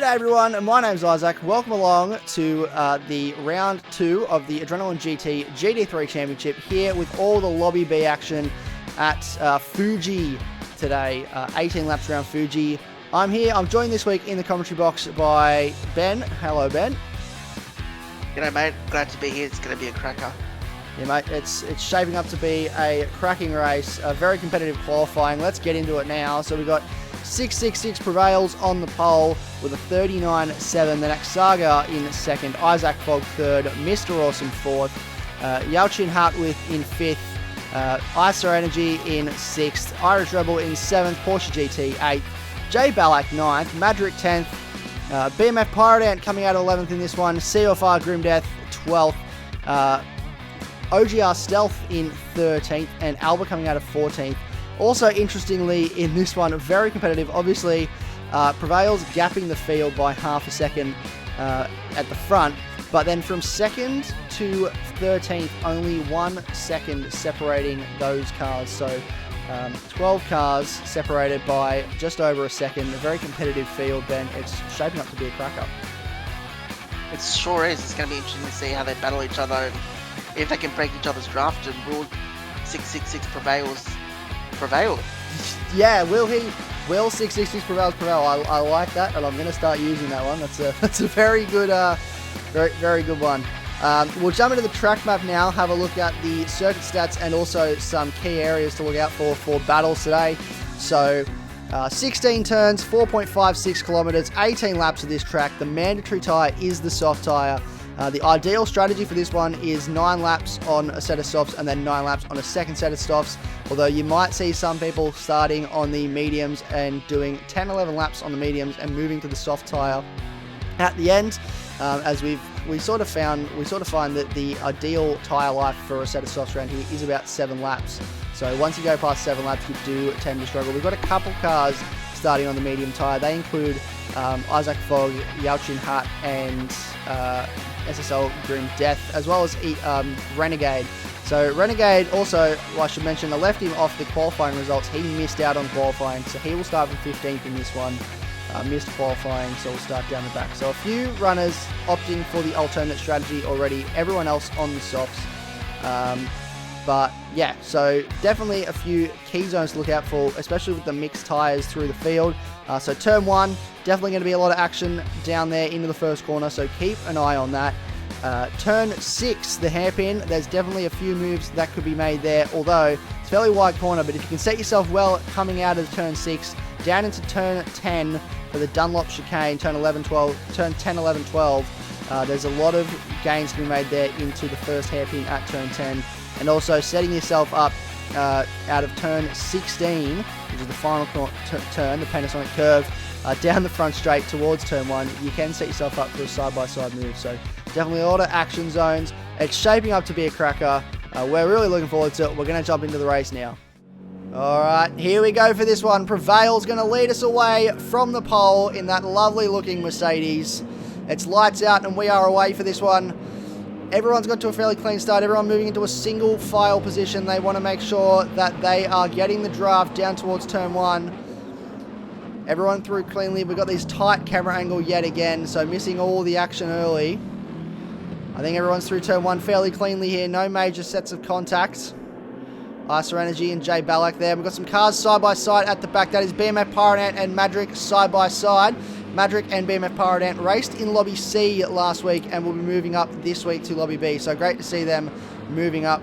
G'day everyone, my name's Isaac. Welcome along to the round 2 of the Adrenaline GT GT3 Championship here with all the Lobby B action at Fuji today. 18 laps around Fuji. I'm here, I'm joined this week in the commentary box by Ben. Hello Ben. G'day mate, glad to be here. It's going to be a cracker. Yeah mate, it's shaping up to be a cracking race, a very competitive qualifying. Let's get into it now. So we've got 666 prevails on the pole with a 39.7. The next Saga in second, Isaac Fogg third, Mr. Awesome fourth, Yalchin Hartwith in fifth, ISA Energy in sixth, Irish Rebel in seventh, Porsche GT eighth, J Ballack ninth, Madrick 10th, BMF Pirate Ant coming out 11th in this one, CFR Grim Death 12th, OGR Stealth in 13th, and Alba coming out of 14th. Also, interestingly, in this one, very competitive. Obviously, Prevails gapping the field by half a second at the front, but then from second to 13th, only 1 second separating those cars. So 12 cars separated by just over a second. A very competitive field, Ben. It's shaping up to be a cracker. It sure is. It's going to be interesting to see how they battle each other and if they can break each other's draft and rule 666 prevail. Yeah, will 666 prevail? I like that, and I'm going to start using that one. That's a very good, very good one. We'll jump into the track map now, have a look at the circuit stats and also some key areas to look out for battles today. So 16 turns, 4.56 kilometers, 18 laps of this track. The mandatory tyre is the soft tyre. The ideal strategy for this one is 9 laps on a set of softs and then 9 laps on a second set of softs, although you might see some people starting on the mediums and doing 10-11 laps on the mediums and moving to the soft tyre at the end, as we sort of find that the ideal tyre life for a set of softs around here is about 7 laps. So once you go past 7 laps, you do tend to struggle. We've got a couple cars starting on the medium tyre. They include Isaac Fogg, Yalchin Hut, and SSL Grim Death, as well as Renegade. So Renegade also, I should mention, I left him off the qualifying results. He missed out on qualifying, so he will start from 15th in this one. Missed qualifying, so we'll start down the back. So a few runners opting for the alternate strategy already, everyone else on the softs. But yeah, so definitely a few key zones to look out for, especially with the mixed tyres through the field. So turn 1, definitely going to be a lot of action down there into the first corner, so keep an eye on that. Turn 6, the hairpin, there's definitely a few moves that could be made there, although it's a fairly wide corner, but if you can set yourself well coming out of turn 6, down into turn 10 for the Dunlop chicane, turn 10, 11, 12, there's a lot of gains to be made there into the first hairpin at turn 10. And also setting yourself up out of turn 16, which is the final turn, the Panasonic curve, down the front straight towards turn 1, you can set yourself up for a side-by-side move. So definitely a lot of action zones. It's shaping up to be a cracker. We're really looking forward to it. We're going to jump into the race now. Alright, here we go for this one. Prevail's going to lead us away from the pole in that lovely looking Mercedes. It's lights out and we are away for this one. Everyone's got to a fairly clean start. Everyone moving into a single file position. They want to make sure that they are getting the draft down towards turn 1. Everyone through cleanly. We've got this tight camera angle yet again, so missing all the action early. I think everyone's through turn 1 fairly cleanly here. No major sets of contacts. ISA Energy and J Ballack there. We've got some cars side by side at the back. That is BMF Pirate Ant and Madrick side by side. Madrick and BMF Pirate Ant raced in Lobby C last week and will be moving up this week to Lobby B. So great to see them moving up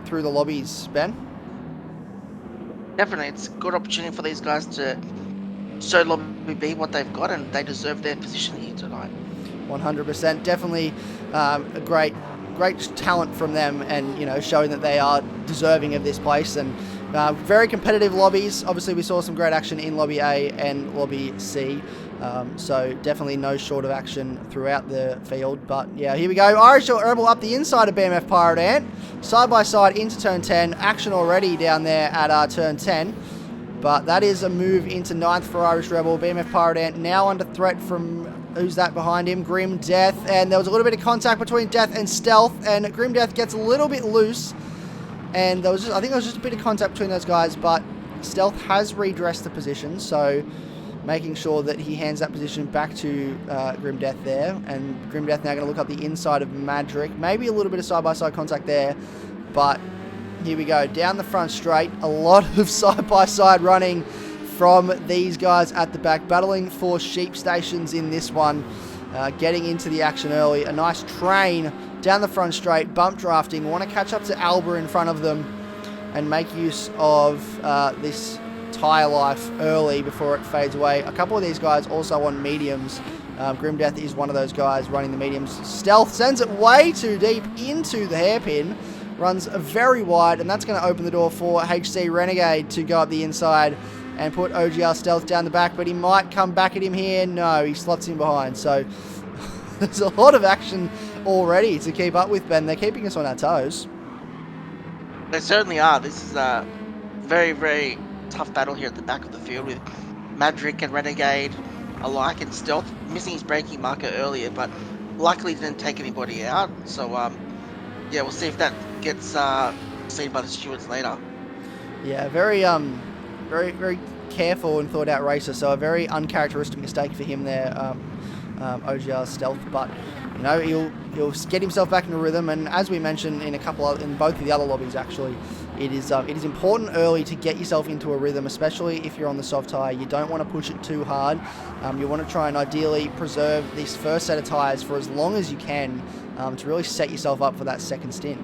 through the lobbies, Ben. Definitely, it's a good opportunity for these guys to show Lobby B what they've got, and they deserve their position here tonight. 100%. Definitely a great talent from them, and showing that they are deserving of this place. And very competitive lobbies. Obviously, we saw some great action in Lobby A and Lobby C. So definitely no short of action throughout the field. But yeah, here we go. Irish Rebel up the inside of BMF Pirate Ant. Side by side into turn 10. Action already down there at turn 10. But that is a move into 9th for Irish Rebel. BMF Pirate Ant now under threat from, who's that behind him? Grim Death. And there was a little bit of contact between Death and Stealth. And Grim Death gets a little bit loose. And I think there was just a bit of contact between those guys. But Stealth has redressed the position. So making sure that he hands that position back to Grim Death there. And Grim Death now going to look up the inside of Madrick. Maybe a little bit of side-by-side contact there, but here we go. Down the front straight. A lot of side-by-side running from these guys at the back, battling for sheep stations in this one, getting into the action early. A nice train down the front straight, bump drafting. Want to catch up to Alba in front of them and make use of this tyre life early before it fades away. A couple of these guys also on mediums. Grim Death is one of those guys running the mediums. Stealth sends it way too deep into the hairpin, runs very wide, and that's going to open the door for HC Renegade to go up the inside and put OGR Stealth down the back, but he might come back at him here. No, he slots in behind. So there's a lot of action already to keep up with, Ben. They're keeping us on our toes. They certainly are. This is a very, very tough battle here at the back of the field with Madrick and Renegade alike, and Stealth missing his braking marker earlier, but luckily didn't take anybody out. So yeah, we'll see if that gets seen by the stewards later. Yeah, very very careful and thought out racer, so a very uncharacteristic mistake for him there, OGR Stealth, but you know, he'll get himself back into rhythm. And as we mentioned in in both of the other lobbies, actually, it is important early to get yourself into a rhythm, especially if you're on the soft tyre. You don't want to push it too hard. You want to try and ideally preserve this first set of tyres for as long as you can, to really set yourself up for that second stint.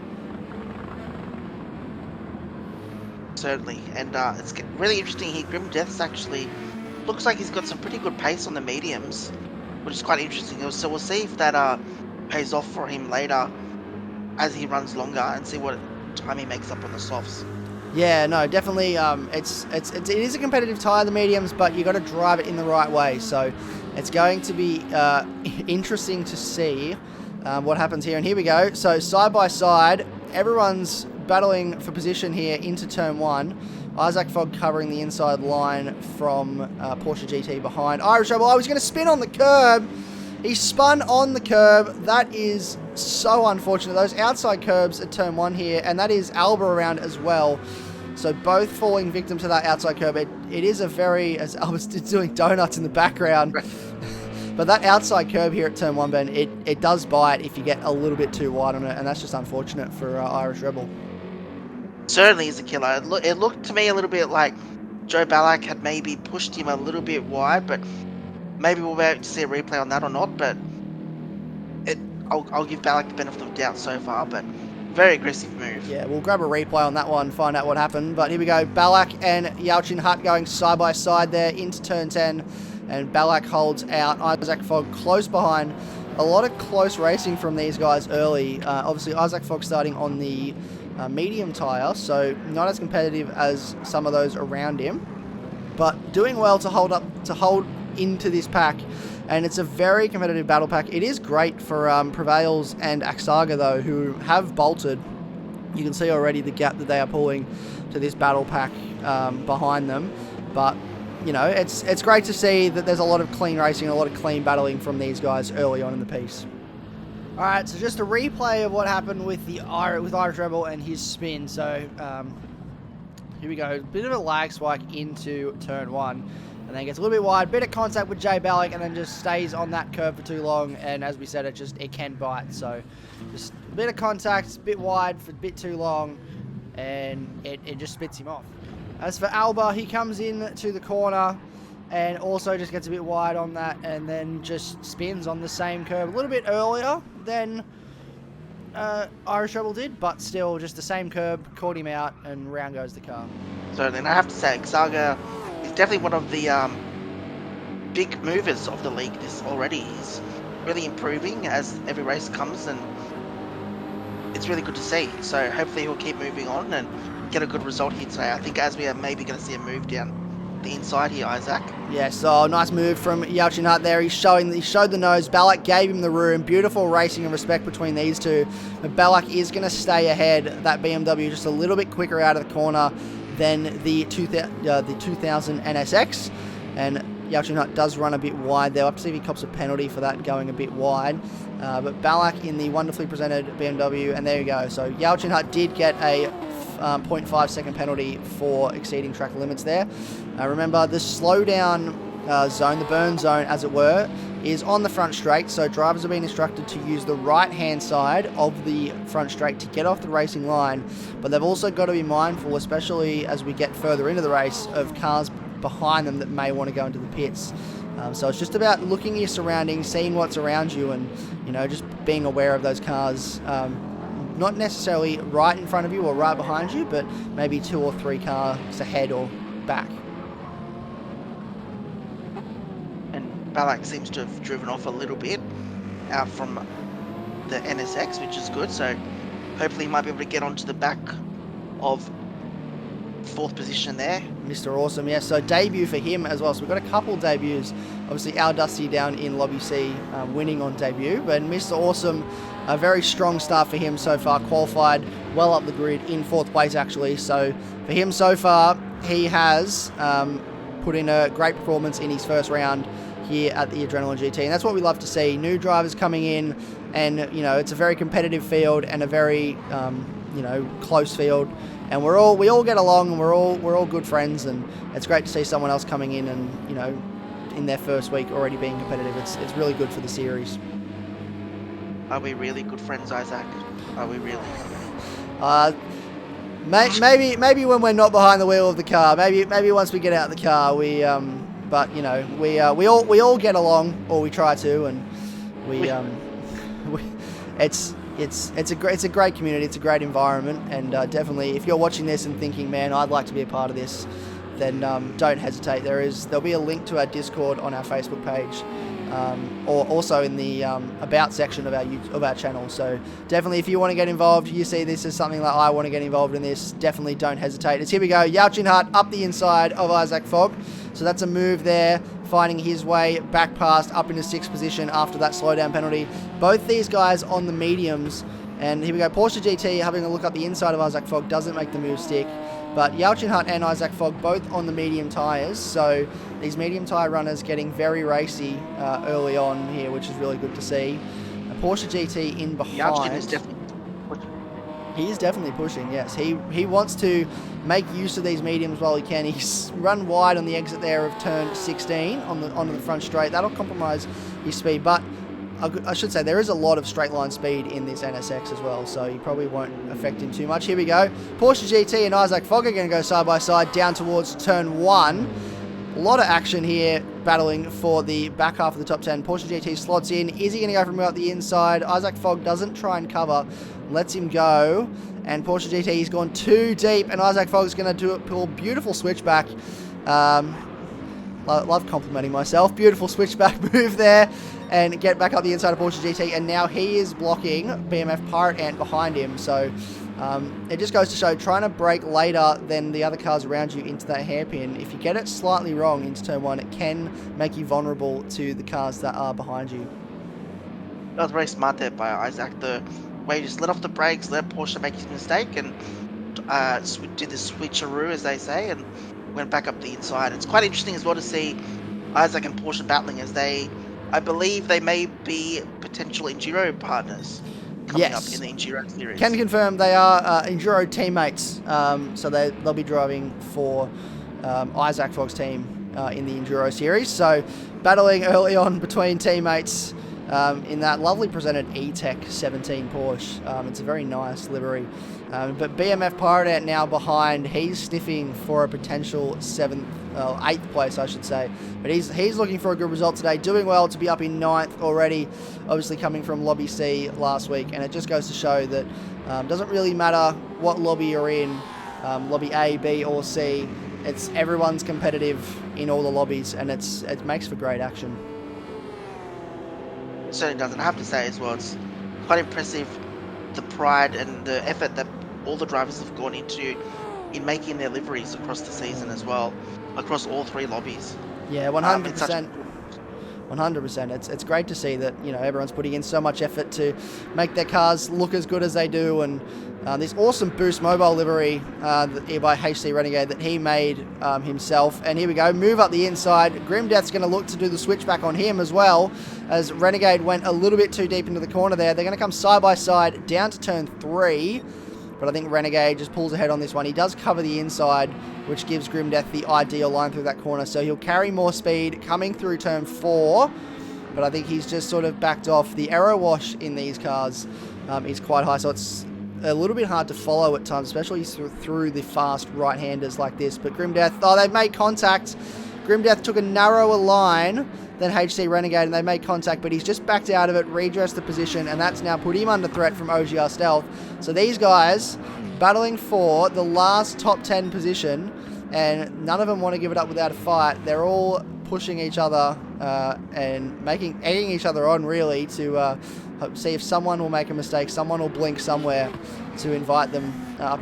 Certainly, and it's really interesting here. Grim Death's actually looks like he's got some pretty good pace on the mediums, which is quite interesting. So we'll see if that pays off for him later as he runs longer, and see what time he makes up on the softs. Yeah, no, definitely. It is a competitive tyre, the mediums, but you got to drive it in the right way. So it's going to be interesting to see what happens here. And here we go. So side by side, everyone's battling for position here into turn one. Isaac Fogg covering the inside line from Porsche GT behind. Irish Rebel, he's going to spin on the curb. He spun on the curb. That is so unfortunate. Those outside curbs at turn one here, and that is Alba around as well. So both falling victim to that outside curb. It is a very, as Alba's doing donuts in the background. But that outside curb here at turn one, Ben, it does bite if you get a little bit too wide on it, and that's just unfortunate for Irish Rebel. Certainly is a killer. It looked to me a little bit like Joe Ballack had maybe pushed him a little bit wide, but maybe we'll be able to see a replay on that or not. But I'll give Ballack the benefit of the doubt so far, but very aggressive move. Yeah, we'll grab a replay on that one, find out what happened. But here we go, Ballack and Yalchin Hutt going side by side there into turn 10, and Ballack holds out. Isaac Fogg close behind. A lot of close racing from these guys early. Obviously, Isaac Fogg starting on the medium tyre, so not as competitive as some of those around him, but doing well to hold into this pack. And it's a very competitive battle pack. It is great for Prevails and Axaga, though, who have bolted. You can see already the gap that they are pulling to this battle pack behind them. But you know, it's great to see that there's a lot of clean racing, a lot of clean battling from these guys early on in the piece. Alright, so just a replay of what happened with Irish Rebel and his spin. So here we go, a bit of a lag spike into turn one, and then gets a little bit wide, bit of contact with Jay Ballack, and then just stays on that curve for too long. And as we said, it can bite. So just a bit of contact, a bit wide for a bit too long, and it just spits him off. As for Alba, he comes in to the corner and also just gets a bit wide on that, and then just spins on the same curve a little bit earlier than Irish Rebel did, but still just the same curve, caught him out, and round goes the car. So then I have to say, Xaga is definitely one of the big movers of the league this already. He's really improving as every race comes, and it's really good to see. So hopefully he'll keep moving on and get a good result here today. I think as we are maybe going to see a move down the inside here, Isaac. Yeah, so nice move from Yalchin Hutt there. He showed the nose. Ballack gave him the room. Beautiful racing and respect between these two. But Ballack is going to stay ahead. That BMW just a little bit quicker out of the corner than the 2000 NSX. And Yalchin Hutt does run a bit wide there. I'll have to see if he cops a penalty for that going a bit wide. But Ballack in the wonderfully presented BMW, and there you go. So Yalchin Hutt did get a 0.5 second penalty for exceeding track limits there. Remember, the slowdown zone, the burn zone as it were, is on the front straight. So drivers are being instructed to use the right hand side of the front straight to get off the racing line, but they've also got to be mindful, especially as we get further into the race, of cars behind them that may want to go into the pits. So it's just about looking at your surroundings, seeing what's around you, and just being aware of those cars, not necessarily right in front of you or right behind you, but maybe 2 or 3 cars ahead or back. And Ballack seems to have driven off a little bit out from the NSX, which is good. So hopefully he might be able to get onto the back of 4th position there. Mr. Awesome, yeah, so debut for him as well. So we've got a couple debuts. Obviously, Al Dusty down in Lobby C winning on debut, but Mr. Awesome, a very strong start for him so far. Qualified well up the grid in 4th place, actually. So for him so far, he has put in a great performance in his first round here at the Adrenaline GT, and that's what we love to see. New drivers coming in, and it's a very competitive field and a very close field. And we all get along, and we're all good friends, and it's great to see someone else coming in and in their first week already being competitive. It's really good for the series. Are we really good friends, Isaac? Are we really? Maybe when we're not behind the wheel of the car. Maybe once we get out of the car, we all get along, or we try to, and It's a great community, it's a great environment, and definitely if you're watching this and thinking, man, I'd like to be a part of this, then don't hesitate. There'll be a link to our Discord on our Facebook page, or also in the about section of our channel. So definitely, if you want to get involved, you see this as something like I want to get involved in this, definitely don't hesitate. Here we go, Yao-Chin Hart up the inside of Isaac Fogg. So that's a move there, finding his way back past up into 6th position after that slowdown penalty. Both these guys on the mediums, and here we go, Porsche GT having a look up the inside of Isaac Fogg, doesn't make the move stick. But Yao-Chin Hart and Isaac Fogg both on the medium tyres, so these medium tyre runners getting very racy early on here, which is really good to see. A Porsche GT in behind. Yao-Chin is definitely pushing. He is definitely pushing, yes. He wants to make use of these mediums while he can. He's run wide on the exit there of turn 16 onto the front straight. That'll compromise his speed, but I should say there is a lot of straight line speed in this NSX as well, so you probably won't affect him too much. Here we go. Porsche GT and Isaac Fogg are going to go side by side down towards turn 1. A lot of action here, battling for the back half of the top 10. Porsche GT slots in. Is he going to go from out the inside? Isaac Fogg doesn't try and cover, lets him go. And Porsche GT has gone too deep, and Isaac Fogg is going to pull a beautiful switchback. Love complimenting myself. Beautiful switchback move there, and get back up the inside of Porsche GT. And now he is blocking BMF Pirate Ant behind him. So it just goes to show, trying to brake later than the other cars around you into that hairpin, if you get it slightly wrong into turn 1, it can make you vulnerable to the cars that are behind you. That was very smart there by Isaac. The way he just let off the brakes, let Porsche make his mistake, and did the switcheroo, as they say, and went back up the inside. It's quite interesting as well to see Isaac and Porsche battling, as I believe they may be potential Enduro partners coming up in the Enduro series. Can confirm they are Enduro teammates, so they'll be driving for Isaac Fogg's team in the Enduro series. So battling early on between teammates in that lovely presented E-Tech 17 Porsche. It's a very nice livery. But BMF Pirate Ant now behind. He's sniffing for a potential 8th place, I should say. But he's looking for a good result today. Doing well to be up in 9th already. Obviously coming from Lobby C last week. And it just goes to show that it doesn't really matter what lobby you're in. Lobby A, B or C. Everyone's competitive in all the lobbies. And it makes for great action. It certainly doesn't. I have to say as well, it's quite impressive, the pride and the effort that all the drivers have gone into in making their liveries across the season as well, across all 3 lobbies. Yeah, 100%. 100%. It's great to see that everyone's putting in so much effort to make their cars look as good as they do, and this awesome Boost Mobile livery by HC Renegade that he made himself. And here we go, move up the inside. Grimdeath's going to look to do the switchback on him as well, as Renegade went a little bit too deep into the corner there. They're going to come side by side down to turn 3. but I think Renegade just pulls ahead on this one. He does cover the inside, which gives Grim Death the ideal line through that corner, so he'll carry more speed coming through turn 4, but I think he's just sort of backed off. The aero wash in these cars is quite high, so it's a little bit hard to follow at times, especially through the fast right-handers like this. But Grim Death, oh, they've made contact. Grim Death took a narrower line than HC Renegade, and they made contact, but he's just backed out of it, redressed the position, and that's now put him under threat from OGR Stealth. So these guys battling for the last top 10 position, and none of them want to give it up without a fight. They're all pushing each other and egging each other on, really, to see if someone will make a mistake, someone will blink somewhere to invite them up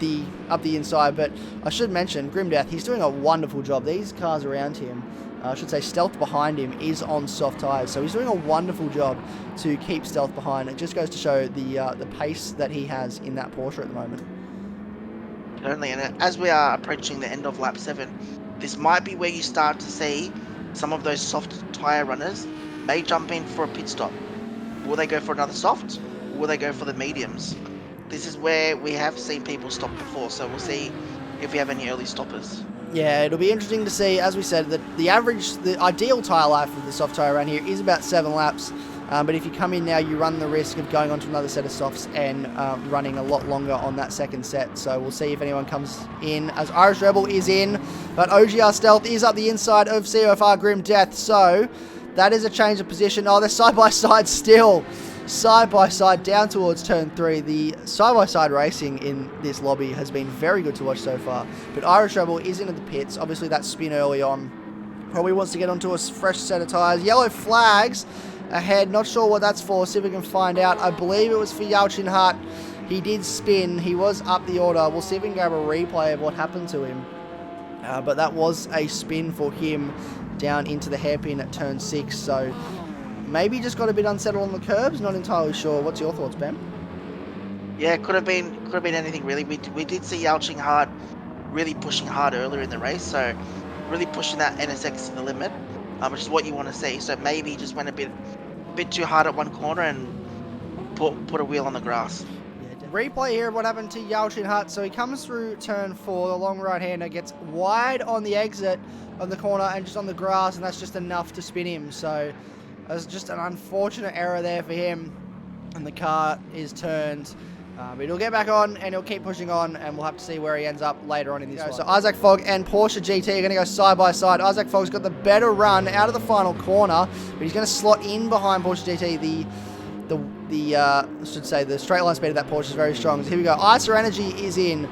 the inside. But I should mention, Grim Death, he's doing a wonderful job. These cars around him, I should say Stealth behind him, is on soft tyres, so he's doing a wonderful job to keep Stealth behind. It just goes to show the pace that he has in that Porsche at the moment. Certainly, and as we are approaching the end of lap 7, this might be where you start to see some of those soft tyre runners may jump in for a pit stop. Will they go for another soft? Or will they go for the mediums? This is where we have seen people stop before, so we'll see if we have any early stoppers. Yeah, it'll be interesting to see, as we said, that the ideal tyre life of the soft tyre around here is about 7 laps. But if you come in now, you run the risk of going on to another set of softs and running a lot longer on that second set. So we'll see if anyone comes in, as Irish Rebel is in, but OGR Stealth is up the inside of COFR Grim Death. So that is a change of position. Oh, they're side-by-side still. Side-by-side down towards turn 3. The side-by-side racing in this lobby has been very good to watch so far. But Irish Rebel is into the pits. Obviously, that spin early on probably wants to get onto a fresh set of tyres. Yellow flags ahead. Not sure what that's for. See if we can find out. I believe it was for Yalchin Hut. He did spin. He was up the order. We'll see if we can grab a replay of what happened to him. But that was a spin for him down into the hairpin at turn 6. So maybe just got a bit unsettled on the curbs. Not entirely sure. What's your thoughts, Ben? Yeah, could have been anything really. We did see Yalchin Hut really pushing hard earlier in the race, so really pushing that NSX to the limit, which is what you want to see. So maybe just went a bit too hard at one corner and put a wheel on the grass. Replay here of what happened to Yalchin Hut. So he comes through turn 4, the long right-hander gets wide on the exit of the corner and just on the grass, and that's just enough to spin him. So it's just an unfortunate error there for him, and the car is turned. But he'll get back on and he'll keep pushing on, and we'll have to see where he ends up later on in this one. So Isaac Fogg and Porsche GT are going to go side by side. Isaac Fogg's got the better run out of the final corner, but he's going to slot in behind Porsche GT. I should say the straight line speed of that Porsche is very strong. So here we go. ISA Energy is in.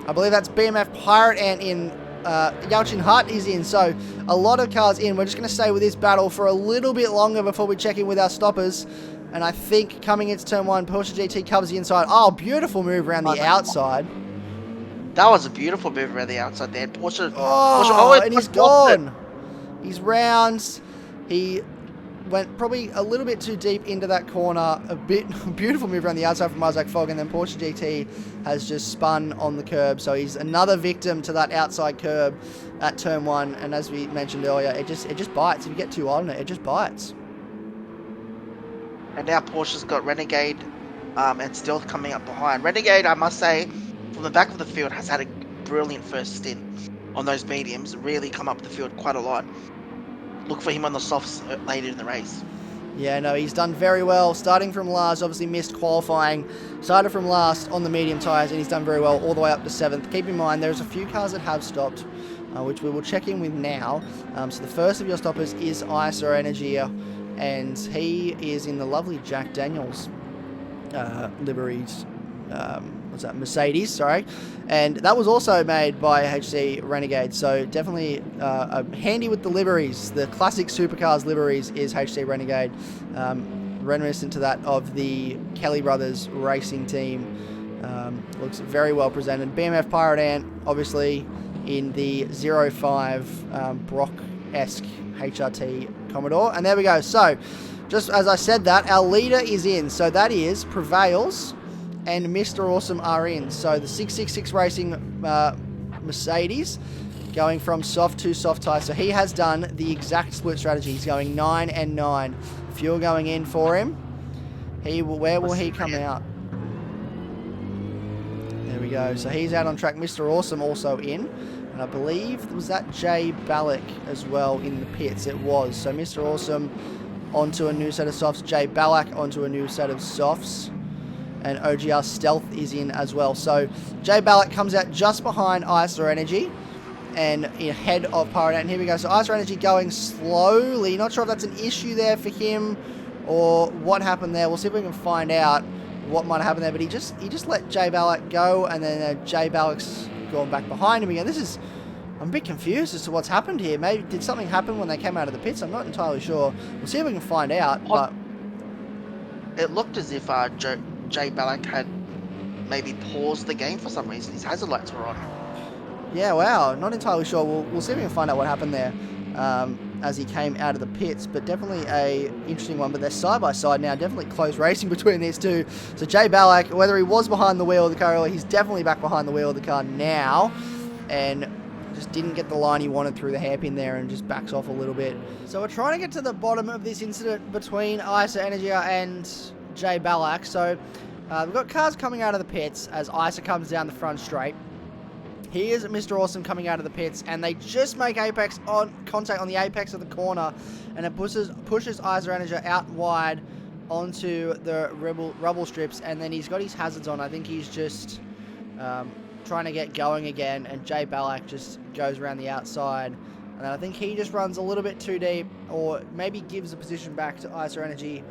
I believe that's BMF Pirate Ant in. Yalchin Hut is in. So a lot of cars in. We're just going to stay with this battle for a little bit longer before we check in with our stoppers. And I think coming into turn 1, Porsche GT covers the inside. Oh, beautiful move around the outside. That was a beautiful move around the outside there. Porsche, and he's gone. He's round. He went probably a little bit too deep into that corner. Beautiful move around the outside from Isaac Fogg, and then Porsche GT has just spun on the curb. So he's another victim to that outside curb at turn 1. And as we mentioned earlier, it just bites. If you get too hard on it, it just bites. And now Porsche's got Renegade and Stealth coming up behind. Renegade, I must say, from the back of the field, has had a brilliant first stint on those mediums. Really come up the field quite a lot. Look for him on the softs later in the race. Yeah, no, he's done very well. Starting from last, obviously missed qualifying. Started from last on the medium tyres, and he's done very well all the way up to 7th. Keep in mind, there's a few cars that have stopped, which we will check in with now. So the first of your stoppers is ISA Energy, and he is in the lovely Jack Daniels liveries. What's that? Mercedes, sorry. And that was also made by HC Renegade, so definitely handy with the liveries. The classic supercars liveries is HC Renegade, reminiscent to that of the Kelly Brothers racing team. Looks very well presented. BMF Pirate Ant, obviously, in the 05 Brock-esque HRT Commodore. And there we go. So, just as I said that, our leader is in. So that is Prevails and Mr. Awesome are in. So the 666 Racing Mercedes going from soft to soft tyre. So he has done the exact split strategy. He's going 9 and 9. Fuel going in for him. Where will he come out? There we go. So he's out on track. Mr. Awesome also in. And I believe, was that Jay Ballack as well in the pits? It was. So Mr. Awesome onto a new set of softs. Jay Ballack onto a new set of softs. And OGR Stealth is in as well. So Jay Ballack comes out just behind ISO Energy and ahead of Pyronette. And here we go. So ISO Energy going slowly. Not sure if that's an issue there for him or what happened there. We'll see if we can find out what might have happened there. But he just let Jay Ballack go, and then Jay Ballack's gone back behind him again. I'm a bit confused as to what's happened here. Maybe did something happen when they came out of the pits? I'm not entirely sure. We'll see if we can find out. But it looked as if Jay Ballack had maybe paused the game for some reason. His hazard lights were on. Yeah, wow. Not entirely sure. We'll see if we can find out what happened there as he came out of the pits. But definitely a interesting one. But they're side by side now. Definitely close racing between these two. So Jay Ballack, whether he was behind the wheel of the car earlier, he's definitely back behind the wheel of the car now. And just didn't get the line he wanted through the hairpin there and just backs off a little bit. So we're trying to get to the bottom of this incident between ISO Energy and Jay Ballack. So we've got cars coming out of the pits as ISO comes down the front straight. Here's Mr. Awesome coming out of the pits, and they just make contact on the apex of the corner, and it pushes ISO Energy out wide onto the rubble strips, and then he's got his hazards on. I think he's just trying to get going again, and Jay Ballack just goes around the outside, and then I think he just runs a little bit too deep, or maybe gives the position back to ISO Energy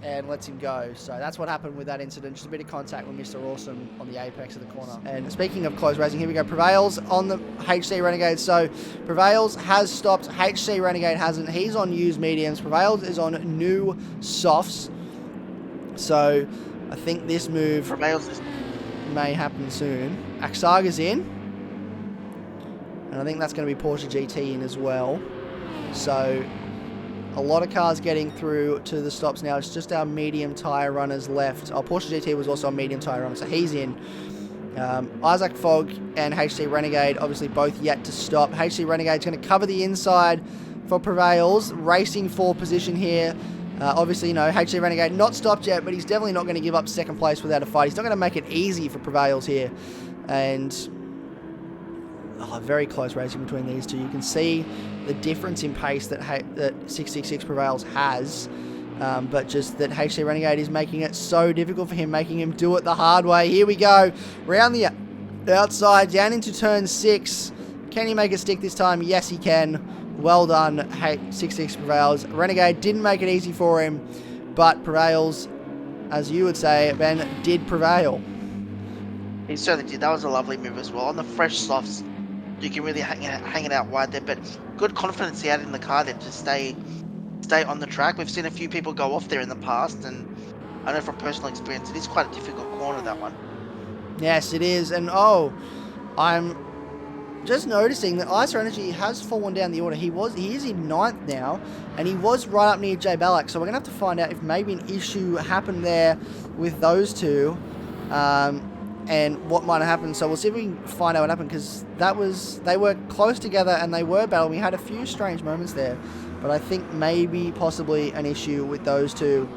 and lets him go. So that's what happened with that incident. Just a bit of contact with Mr. Awesome on the apex of the corner. And speaking of close racing, here we go. Prevails on the HC Renegade. So Prevails has stopped. HC Renegade hasn't. He's on used mediums. Prevails is on new softs. So I think this move may happen soon. Aksaga's in. And I think that's going to be Porsche GT in as well. So a lot of cars getting through to the stops now. It's just our medium tyre runners left. Oh, Porsche GT was also a medium tyre runner, so he's in. Isaac Fogg and HC Renegade obviously both yet to stop. HC Renegade's going to cover the inside for Prevails, racing for position here. Obviously, HC Renegade not stopped yet, but he's definitely not going to give up second place without a fight. He's not going to make it easy for Prevails here. And very close racing between these two. You can see the difference in pace that 666 Prevails has, but just that HC Renegade is making it so difficult for him, making him do it the hard way. Here we go, round the outside, down into turn 6. Can he make it stick this time? Yes, he can. Well done, 666 Prevails. Renegade didn't make it easy for him, but Prevails, as you would say, Ben, did prevail. He certainly did. That was a lovely move as well. On the fresh softs, you can really hang it out wide there, but good confidence he had in the car there to stay on the track. We've seen a few people go off there in the past, and I know from personal experience, it is quite a difficult corner, that one. Yes, it is. And I'm just noticing that ISO Energy has fallen down the order. He is in 9th now, and he was right up near Jay Ballack, so we're going to have to find out if maybe an issue happened there with those two. And what might have happened. So we'll see if we can find out what happened, because they were close together and they were battling. We had a few strange moments there, but I think maybe possibly an issue with those two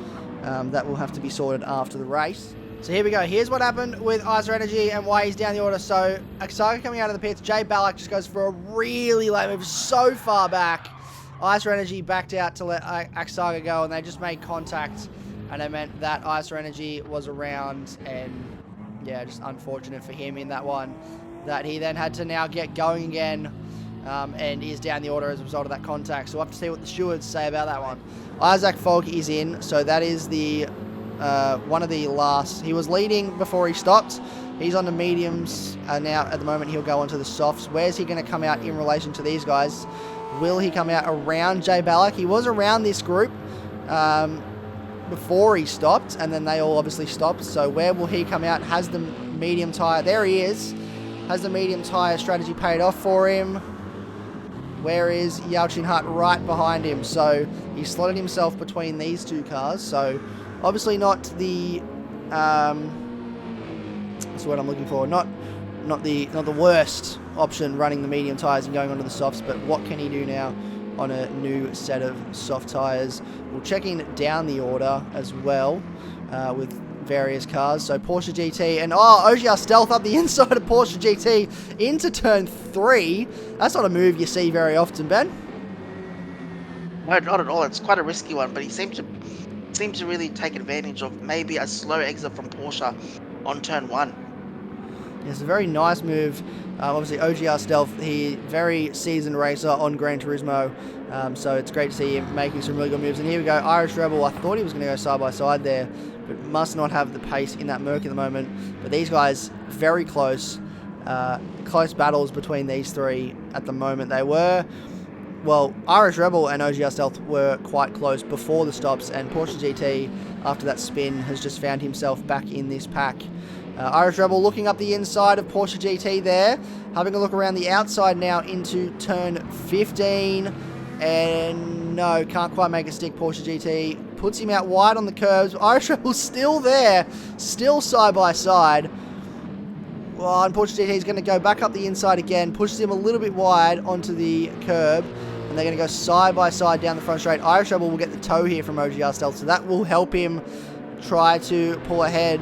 that will have to be sorted after the race. So here we go. Here's what happened with ISO Energy and why he's down the order. So Aksaga coming out of the pits. Jay Ballack just goes for a really late move, so far back. ISO Energy backed out to let Aksaga go, and they just made contact, and it meant that ISO Energy was around, and yeah, just unfortunate for him in that one, that he then had to now get going again, and is down the order as a result of that contact. So we'll have to see what the stewards say about that one. Isaac Fogg is in, so that is the one of the last. He was leading before he stopped. He's on the mediums now. At the moment, he'll go onto the softs. Where's he going to come out in relation to these guys? Will he come out around Jay Ballack? He was around this group before he stopped, and then they all obviously stopped. So where will he come out? Has the medium tyre, there he is, has the medium tyre strategy paid off for him? Where is Yalchin Hut? Right behind him. So he slotted himself between these two cars. So obviously not the that's what I'm looking for, not the worst option, running the medium tyres and going onto the softs, but what can he do now on a new set of soft tyres? We'll check in down the order as well with various cars. So Porsche GT and OGR Stealth up the inside of Porsche GT into turn 3. That's not a move you see very often, Ben. No, not at all. It's quite a risky one, but he seemed to really take advantage of maybe a slow exit from Porsche on turn 1. It's a very nice move. Obviously, OGR Stealth, he very seasoned racer on Gran Turismo, so it's great to see him making some really good moves. And here we go, Irish Rebel. I thought he was going to go side by side there, but must not have the pace in that Merc at the moment. But these guys, very close. Close battles between these three at the moment. They were, well, Irish Rebel and OGR Stealth were quite close before the stops, and Porsche GT, after that spin, has just found himself back in this pack. Irish Rebel looking up the inside of Porsche GT there. Having a look around the outside now into turn 15. And no, can't quite make a stick. Porsche GT puts him out wide on the curbs. Irish Rebel still there. Still side by side. Well, and Porsche GT is going to go back up the inside again. Pushes him a little bit wide onto the curb. And they're going to go side by side down the front straight. Irish Rebel will get the toe here from OGR Stealth. So that will help him try to pull ahead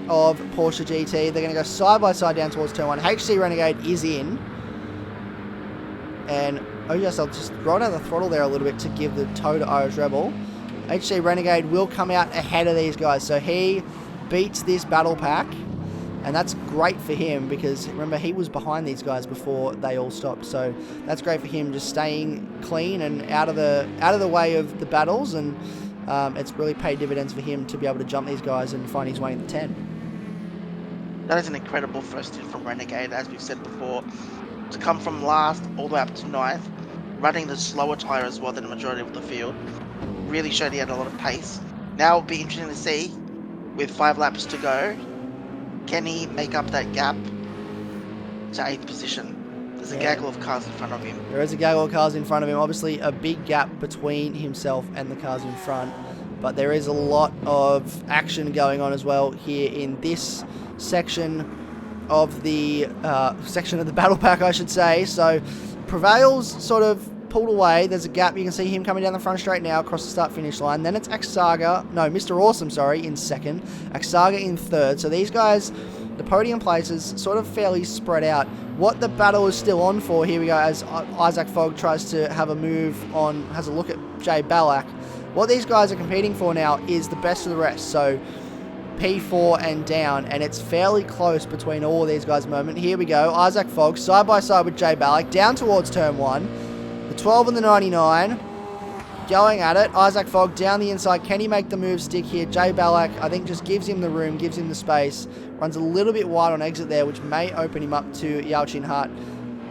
of Porsche GT. They're going to go side by side down towards turn 1. HC Renegade is in. And OGR Stealth just rolled out the throttle there a little bit to give the toe to Irish Rebel. HC Renegade will come out ahead of these guys. So he beats this battle pack. And that's great for him because, remember, he was behind these guys before they all stopped. So that's great for him, just staying clean and out of the way of the battles. And it's really paid dividends for him to be able to jump these guys and find his way in the 10. That is an incredible first hit from Renegade, as we've said before. To come from last all the way up to 9th, running the slower tyre as well than the majority of the field, really showed he had a lot of pace. Now it'll be interesting to see, with 5 laps to go, can he make up that gap to 8th position? There's a gaggle of cars in front of him. There is a gaggle of cars in front of him. Obviously, a big gap between himself and the cars in front. But there is a lot of action going on as well here in this section of the battle pack, I should say. So Prevail's sort of pulled away. There's a gap. You can see him coming down the front straight now across the start-finish line. Then it's Mr. Awesome, in second. Axaga in third. So these guys, the podium places, sort of fairly spread out. What the battle is still on for, here we go, as Isaac Fogg tries to have a move on, has a look at Jay Ballack. What these guys are competing for now is the best of the rest. So P4 and down, and it's fairly close between all of these guys at the moment. Here we go, Isaac Fogg side by side with Jay Ballack down towards turn 1. The 12 and the 99 going at it. Isaac Fogg down the inside. Can he make the move stick here? Jay Ballack, I think, just gives him the room, gives him the space. Runs a little bit wide on exit there, which may open him up to Yao Chin Hut.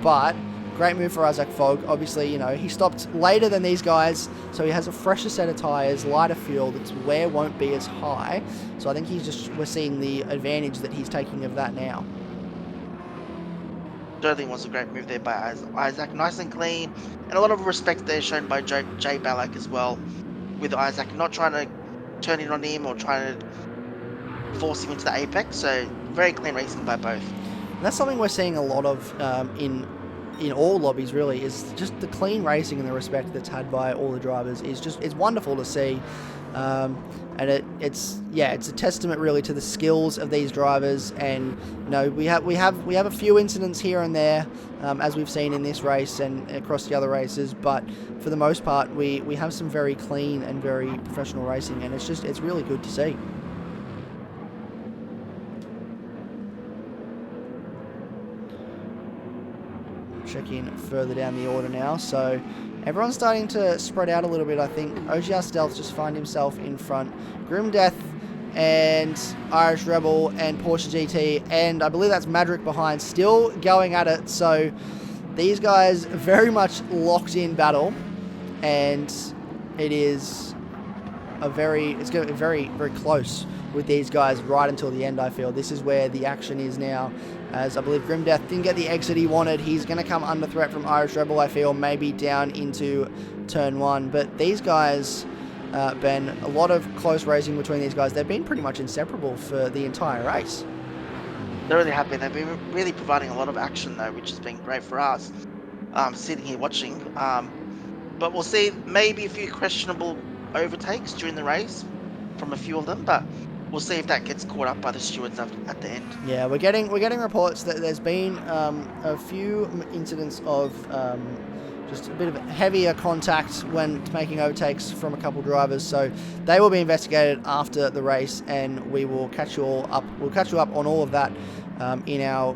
But great move for Isaac Fogg. Obviously, he stopped later than these guys, so he has a fresher set of tyres, lighter fuel. Its wear won't be as high. So I think we're seeing the advantage that he's taking of that now. Certainly was a great move there by Isaac. Nice and clean, and a lot of respect there shown by Jay Ballack as well, with Isaac not trying to turn in on him or trying to force him into the apex. So very clean racing by both. And that's something we're seeing a lot of in all lobbies, really, is just the clean racing and the respect that's had by all the drivers it's wonderful to see. And it's a testament really to the skills of these drivers. And we have a few incidents here and there, as we've seen in this race and across the other races, but for the most part we have some very clean and very professional racing, and it's really good to see. Check in further down the order now. So everyone's starting to spread out a little bit, I think. OGR Stealth just find himself in front. Grim Death and Irish Rebel and Porsche GT, and I believe that's Madrick behind, still going at it. So these guys very much locked in battle, and it's going to be very, very close with these guys right until the end. I feel this is where the action is now, as I believe Grim Death didn't get the exit he wanted. He's going to come under threat from Irish Rebel, I feel, maybe down into turn 1. But these guys, Ben, a lot of close racing between these guys. They've been pretty much inseparable for the entire race. They really have been. They've been really providing a lot of action, though, which has been great for us, sitting here watching. But we'll see maybe a few questionable overtakes during the race from a few of them, but we'll see if that gets caught up by the stewards at the end. Yeah, we're getting reports that there's been a few incidents of just a bit of heavier contact when making overtakes from a couple drivers. So they will be investigated after the race, and we will catch you all up. We'll catch you up on all of that in our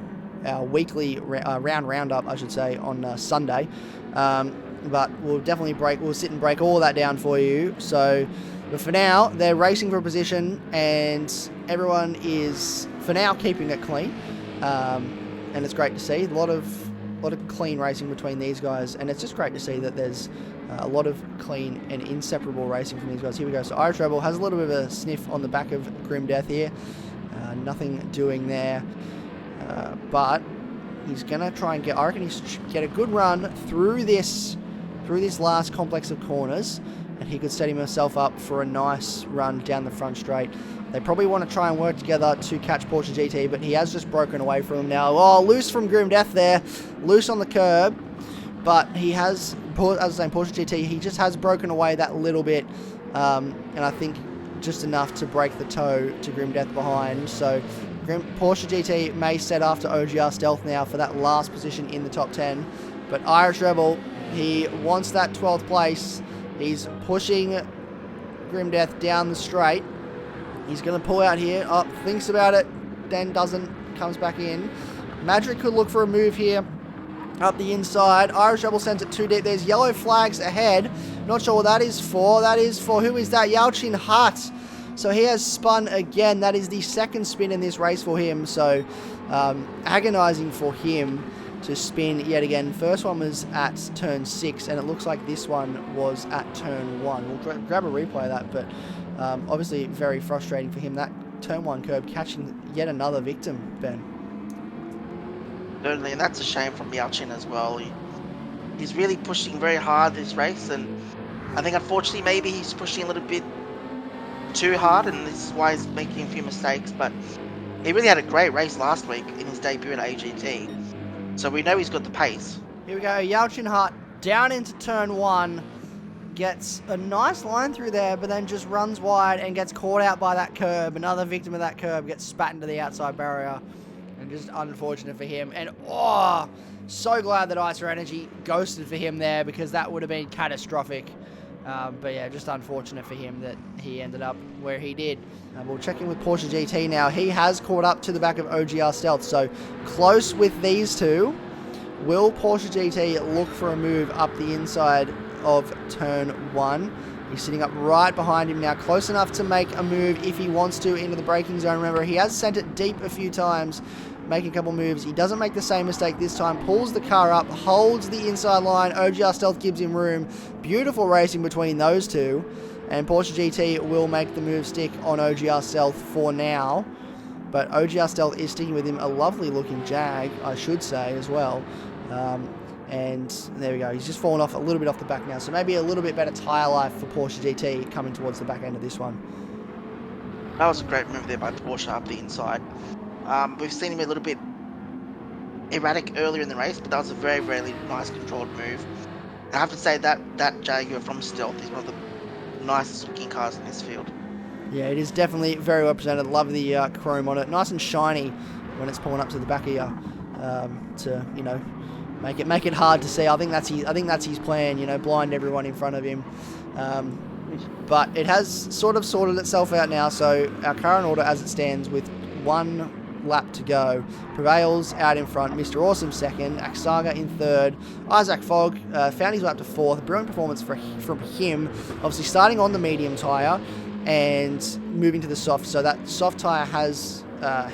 weekly roundup, I should say, on Sunday. But we'll definitely we'll sit and break all that down for you. So, but for now, they're racing for a position, and everyone is, for now, keeping it clean. And it's great to see. A lot of clean racing between these guys, and it's just great to see that there's a lot of clean and inseparable racing from these guys. Here we go. So Irish Rebel has a little bit of a sniff on the back of Grim Death here. Nothing doing there. But he's going to try and get, I reckon he's get a good run through this last complex of corners, and he could set himself up for a nice run down the front straight. They probably want to try and work together to catch Porsche GT, but he has just broken away from him now. Oh, loose from Grim Death there. Loose on the curb, but he has, as I was saying, Porsche GT, he just has broken away that little bit, and I think just enough to break the toe to Grim Death behind. So Porsche GT may set after OGR Stealth now for that last position in the top 10. But Irish Rebel, he wants that 12th place. He's pushing Grim Death down the straight. He's going to pull out here. Oh, thinks about it, then doesn't, comes back in. Madrid could look for a move here up the inside. Irish Rebel sends it too deep. There's yellow flags ahead. Not sure what that is for. That is for, who is that? Yalchin Hut. So he has spun again. That is the second spin in this race for him. So agonizing for him to spin yet again. First one was at turn 6, and it looks like this one was at turn 1. We'll grab a replay of that, but obviously very frustrating for him. That turn 1 curb catching yet another victim, Ben. Certainly, and that's a shame from Yalchin as well. He's really pushing very hard this race, and I think unfortunately maybe he's pushing a little bit too hard, and this is why he's making a few mistakes. But he really had a great race last week in his debut at AGT, so we know he's got the pace. Here we go, Yalchin Hut down into turn 1, gets a nice line through there, but then just runs wide and gets caught out by that curb. Another victim of that curb gets spat into the outside barrier, and just unfortunate for him. And oh, so glad that Icer Energy ghosted for him there, because that would have been catastrophic. But yeah, just unfortunate for him that he ended up where he did. We'll check in with Porsche GT now. He has caught up to the back of OGR Stealth, so close with these two. Will Porsche GT look for a move up the inside of turn 1? He's sitting up right behind him now, close enough to make a move if he wants to into the braking zone. Remember, he has sent it deep a few times, making a couple moves. He doesn't make the same mistake this time, pulls the car up, holds the inside line. OGR Stealth gives him room. Beautiful racing between those two, and Porsche GT will make the move stick on OGR Stealth for now. But OGR Stealth is sticking with him. A lovely looking Jag, I should say, as well. And there we go. He's just fallen off a little bit off the back now. So maybe a little bit better tyre life for Porsche GT coming towards the back end of this one. That was a great move there by Porsche up the inside. We've seen him a little bit erratic earlier in the race, but that was a very, very nice controlled move. And I have to say that Jaguar from Stealth is one of the nicest looking cars in this field. Yeah, it is definitely very well presented. Love the chrome on it. Nice and shiny when it's pulling up to the back of you, to, you know, make it hard to see. I think that's his plan, you know, blind everyone in front of him. But it has sort of sorted itself out now, so our current order as it stands with 1 lap to go prevails out in front. Mr. Awesome second, Aksaga in third, Isaac Fogg found his way up to 4th. Brilliant performance from him, obviously starting on the medium tyre and moving to the soft, so that soft tyre has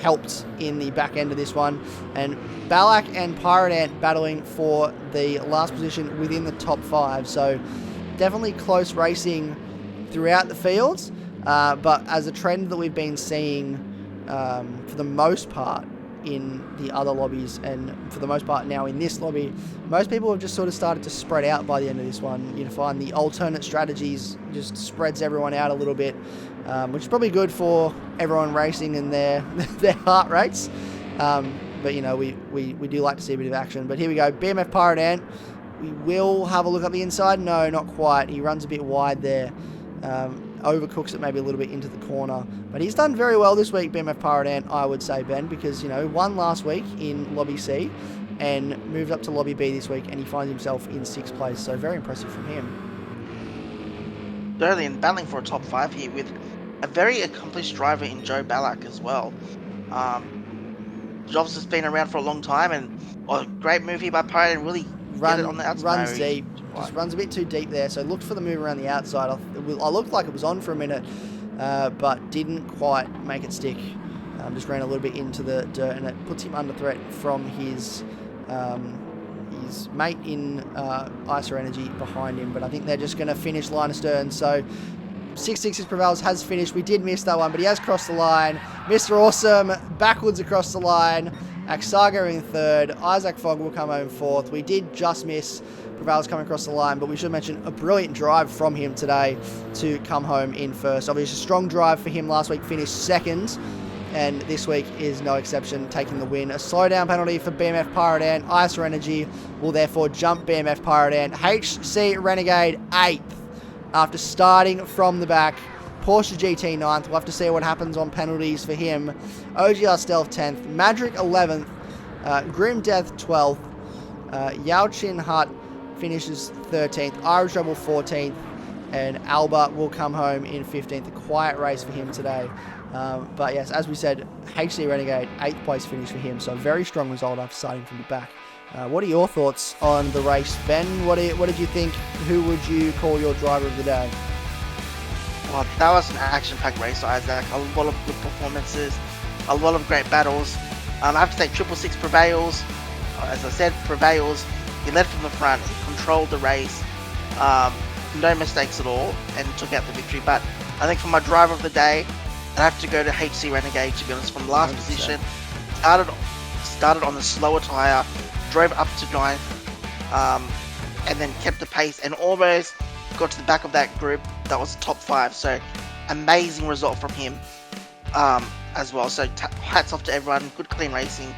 helped in the back end of this one. And Balak and Pirate Ant battling for the last position within the top 5, so definitely close racing throughout the fields, but as a trend that we've been seeing for the most part in the other lobbies, and for the most part now in this lobby, most people have just sort of started to spread out by the end of this one. You find the alternate strategies just spreads everyone out a little bit, which is probably good for everyone racing and their heart rates. But you know, we do like to see a bit of action. But here we go, BMF Pirate Ant. We will have a look up the inside. No, not quite. He runs a bit wide there. overcooks it maybe a little bit into the corner. But he's done very well this week, BMF Pyrodan, I would say, Ben, because, you know, won last week in Lobby C and moved up to Lobby B this week, and he finds himself in 6th place, so very impressive from him. Certainly, and battling for a top 5 here with a very accomplished driver in Joe Ballack as well. Jobs has been around for a long time, and a great move here by Pyrodan, really get it on the outside. Runs deep, just runs a bit too deep there, so looked for the move around the outside. I looked like it was on for a minute, but didn't quite make it stick. Just ran a little bit into the dirt, and it puts him under threat from his mate in ISO Energy behind him. But I think they're just going to finish line astern. So 666 Prevails has finished. We did miss that one, but he has crossed the line. Mr. Awesome backwards across the line. Aksaga in 3rd. Isaac Fogg will come home 4th. We did just miss Prevails coming across the line, but we should mention a brilliant drive from him today to come home in 1st. Obviously, a strong drive for him last week, finished 2nd. And this week is no exception, taking the win. A slowdown penalty for BMF Pyrodan. ISO Energy will therefore jump BMF Pyrodan. HC Renegade 8th after starting from the back. Porsche GT 9th. We'll have to see what happens on penalties for him. OGR Stealth 10th. Madrick 11th. Grim Death 12th. Yao-Chin Hut finishes 13th. Irish Rebel 14th. And Alba will come home in 15th. A quiet race for him today. But yes, as we said, HC Renegade, 8th place finish for him. So a very strong result after starting from the back. What are your thoughts on the race, Ben? What did you think? Who would you call your driver of the day? Well, that was an action-packed race, Isaac. A lot of good performances, a lot of great battles. I have to say, 666 Prevails. As I said, Prevails. He led from the front. He controlled the race. No mistakes at all, and took out the victory. But I think for my driver of the day, I have to go to HC Renegade, to be honest, from last 100%. Position. Started on the slower tyre, drove up to 9th, and then kept the pace and almost got to the back of that group. That was top 5, so amazing result from him as well. So hats off to everyone, good clean racing,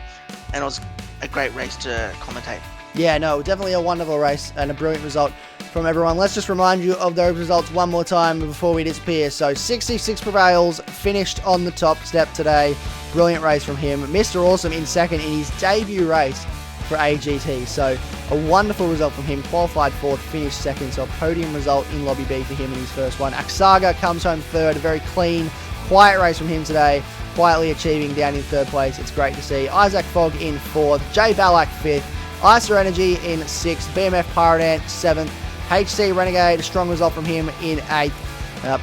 and it was a great race to commentate. Yeah, no, definitely a wonderful race and a brilliant result from everyone. Let's just remind you of those results one more time before we disappear. So 66 Prevails finished on the top step today. Brilliant race from him. Mr. Awesome in 2nd in his debut race for AGT. So a wonderful result from him. Qualified 4th, finished 2nd. So a podium result in Lobby B for him in his first one. Aksaga comes home 3rd. A very clean, quiet race from him today. Quietly achieving down in 3rd place. It's great to see. Isaac Fogg in 4th. Jay Ballack 5th. ISO Energy in 6th. BMF Pyrodan 7th. HC Renegade, a strong result from him in 8th.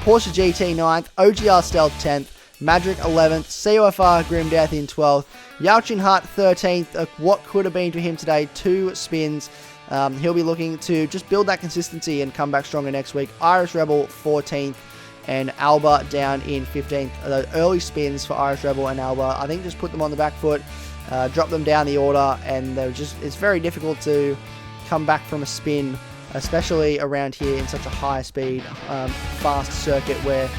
Porsche GT 9th. OGR Stealth 10th. Madrick 11th. COFR Grim Death in 12th. Yao-Chin Hut 13th. What could have been for him today, 2 spins. He'll be looking to just build that consistency and come back stronger next week. Irish Rebel 14th. And Alba down in 15th. The early spins for Irish Rebel and Alba, I think, just put them on the back foot, drop them down the order, and it's very difficult to come back from a spin, especially around here in such a high speed, fast circuit where,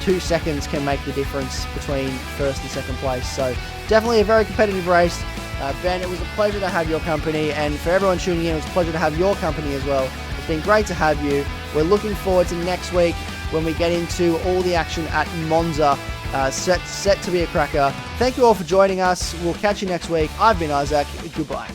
2 seconds can make the difference between 1st and 2nd place. So definitely a very competitive race. Ben, it was a pleasure to have your company, and for everyone tuning in, it was a pleasure to have your company as well. It's been great to have you. We're looking forward to next week when we get into all the action at Monza, set to be a cracker. Thank you all for joining us. We'll catch you next week. I've been Isaac. Goodbye.